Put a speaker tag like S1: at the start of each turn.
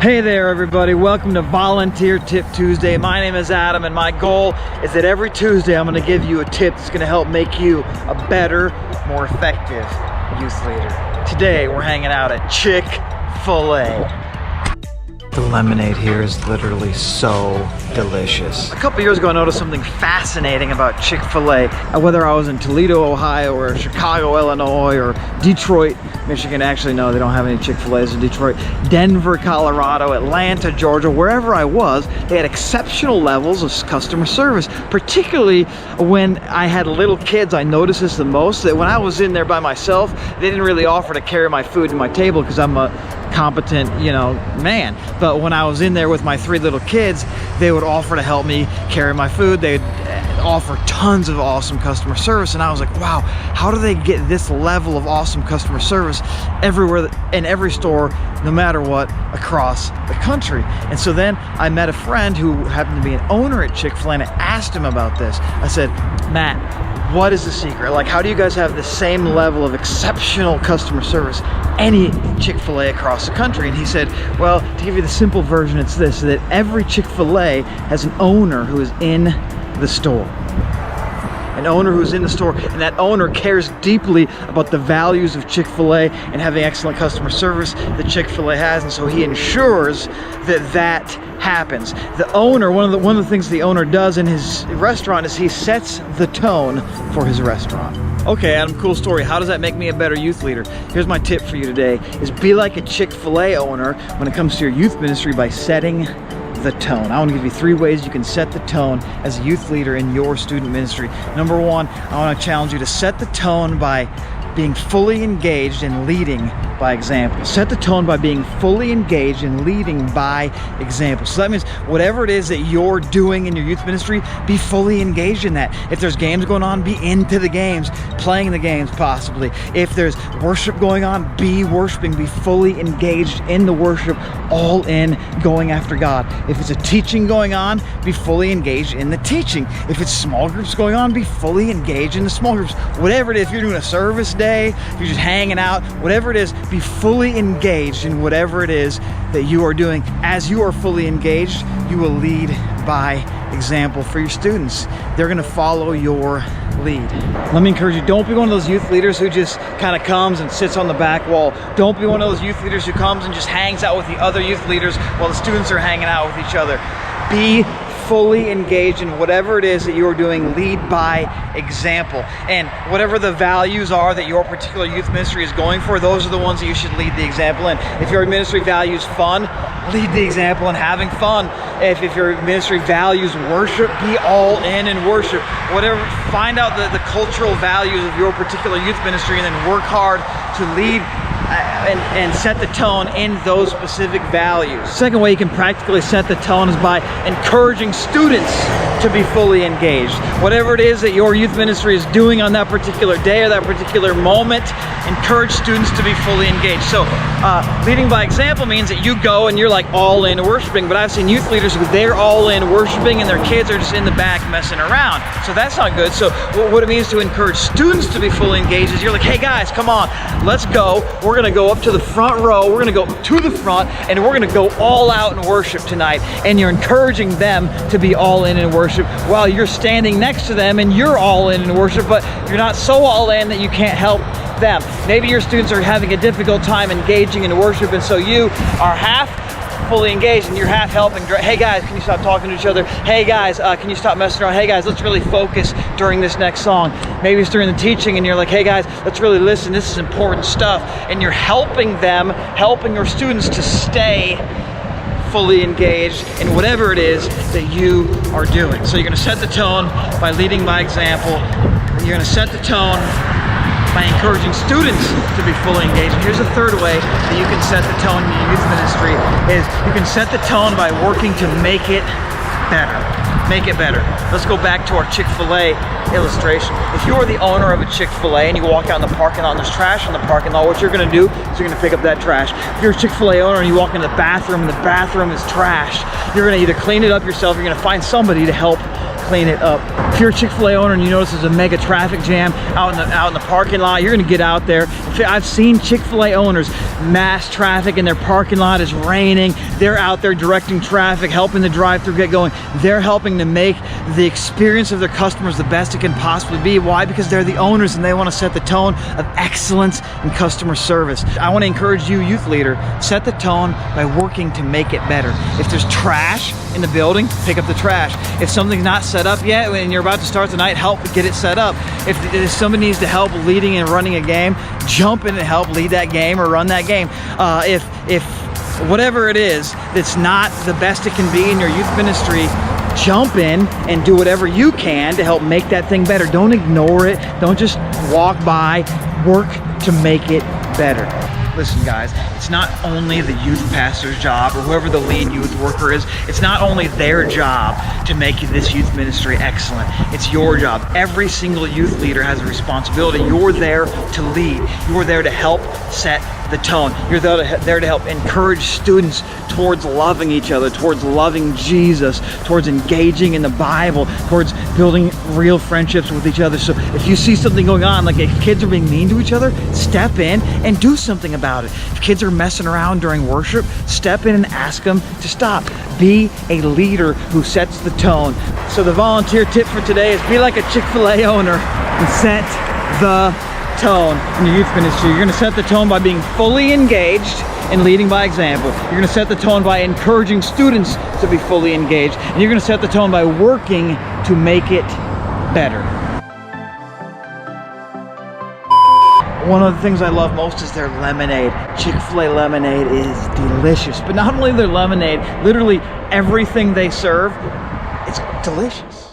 S1: Hey there everybody, welcome to Volunteer Tip Tuesday. My name is Adam and my goal is that every Tuesday I'm going to give you a tip that's going to help make you a better, more effective youth leader. Today we're hanging out at Chick-fil-A. The lemonade here is literally so delicious. A couple years ago I noticed something fascinating about Chick-fil-A. Whether I was in Toledo, Ohio, or Chicago, Illinois, or Detroit, Michigan. Actually, no, they don't have any Chick-fil-A's in Detroit. Denver, Colorado, Atlanta, Georgia, wherever I was, they had exceptional levels of customer service. Particularly when I had little kids, I noticed this the most, that when I was in there by myself, they didn't really offer to carry my food to my table because I'm a competent, man. But when I was in there with my 3 little kids, they would offer to help me carry my food. They'd offer tons of awesome customer service, and I was like, wow, how do they get this level of awesome customer service everywhere, in every store, no matter what, across the country? And so then I met a friend who happened to be an owner at Chick-fil-A, and I asked him about this. I said, Matt, what is the secret? Like, how do you guys have the same level of exceptional customer service any Chick-fil-A across the country? And he said, well, to give you the simple version, it's this, that every Chick-fil-A has an owner who is in the store. An owner who's in the store, and that owner cares deeply about the values of Chick-fil-A and having excellent customer service that Chick-fil-A has, and so he ensures that that happens. The owner, one of the things the owner does in his restaurant is he sets the tone for his restaurant. Okay, Adam, cool story. How does that make me a better youth leader? Here's my tip for you today, is be like a Chick-fil-A owner when it comes to your youth ministry by setting the tone. I want to give you 3 ways you can set the tone as a youth leader in your student ministry. Number 1, I want to challenge you to set the tone by being fully engaged and leading by example. Set the tone by being fully engaged and leading by example. So that means whatever it is that you're doing in your youth ministry, be fully engaged in that. If there's games going on, be into the games, playing the games possibly. If there's worship going on, be worshiping, be fully engaged in the worship, all in, going after God. If it's a teaching going on, be fully engaged in the teaching. If it's small groups going on, be fully engaged in the small groups. Whatever it is, if you're doing a service day, if you're just hanging out, whatever it is, be fully engaged in whatever it is that you are doing. As you are fully engaged, you will lead by example for your students. They're going to follow your lead. Let me encourage you, don't be one of those youth leaders who just kind of comes and sits on the back wall. Don't be one of those youth leaders who comes and just hangs out with the other youth leaders while the students are hanging out with each other. Be fully engaged in whatever it is that you are doing. Lead by example, and whatever the values are that your particular youth ministry is going for, those are the ones that you should lead the example in. If your ministry values fun, lead the example in having fun. If your ministry values worship, be all in worship. Whatever, find out the cultural values of your particular youth ministry and then work hard to lead and set the tone in those specific values. Second way you can practically set the tone is by encouraging students to be fully engaged. Whatever it is that your youth ministry is doing on that particular day or that particular moment, encourage students to be fully engaged. So leading by example means that you go and you're like all in worshiping, but I've seen youth leaders who they're all in worshiping and their kids are just in the back messing around. So that's not good. So what it means to encourage students to be fully engaged is you're like, hey guys, come on, let's go. We're going to go up to the front row. We're going to go to the front and we're going to go all out in worship tonight. And you're encouraging them to be all in worship while you're standing next to them and you're all in worship, but you're not so all in that you can't help them. Maybe your students are having a difficult time engaging in worship, and so you are half fully engaged and you're half helping. Hey guys, can you stop talking to each other? Hey guys, can you stop messing around? Hey guys, let's really focus during this next song. Maybe it's during the teaching and you're like, hey guys, let's really listen. This is important stuff. And you're helping them, helping your students to stay fully engaged in whatever it is that you are doing. So you're going to set the tone by leading by example. You're going to set the tone by encouraging students to be fully engaged. And here's a third way that you can set the tone in your youth ministry is you can set the tone by working to make it better. Make it better. Let's go back to our Chick-fil-A illustration. If you are the owner of a Chick-fil-A and you walk out in the parking lot and there's trash in the parking lot, what you're going to do is you're going to pick up that trash. If you're a Chick-fil-A owner and you walk into the bathroom and the bathroom is trash, you're going to either clean it up yourself or you're going to find somebody to help clean it up. If you're a Chick-fil-A owner and you notice there's a mega traffic jam out in the parking lot, you're gonna get out there. I've seen Chick-fil-A owners, mass traffic in their parking lot, is raining. They're out there directing traffic, helping the drive-thru get going. They're helping to make the experience of their customers the best it can possibly be. Why? Because they're the owners and they want to set the tone of excellence in customer service. I want to encourage you, youth leader, set the tone by working to make it better. If there's trash in the building, pick up the trash. If something's not set up yet and you're about to start the night, help get it set up. If somebody needs to help leading and running a game, jump in and help lead that game or run that game. If whatever it is that's not the best it can be in your youth ministry, jump in and do whatever you can to help make that thing better. Don't ignore it. Don't just walk by. Work to make it better. Listen guys, it's not only the youth pastor's job or whoever the lead youth worker is, it's not only their job to make this youth ministry excellent, it's your job. Every single youth leader has a responsibility. You're there to lead. You're there to help set the tone. You're there to help encourage students towards loving each other, towards loving Jesus, towards engaging in the Bible, towards building real friendships with each other. So if you see something going on, like if kids are being mean to each other, step in and do something about it. If kids are messing around during worship, step in and ask them to stop. Be a leader who sets the tone. So the volunteer tip for today is be like a Chick-fil-A owner and set the tone in your youth ministry. You're going to set the tone by being fully engaged and leading by example. You're going to set the tone by encouraging students to be fully engaged. And you're going to set the tone by working to make it better. One of the things I love most is their lemonade. Chick-fil-A lemonade is delicious. But not only their lemonade, literally everything they serve, it's delicious.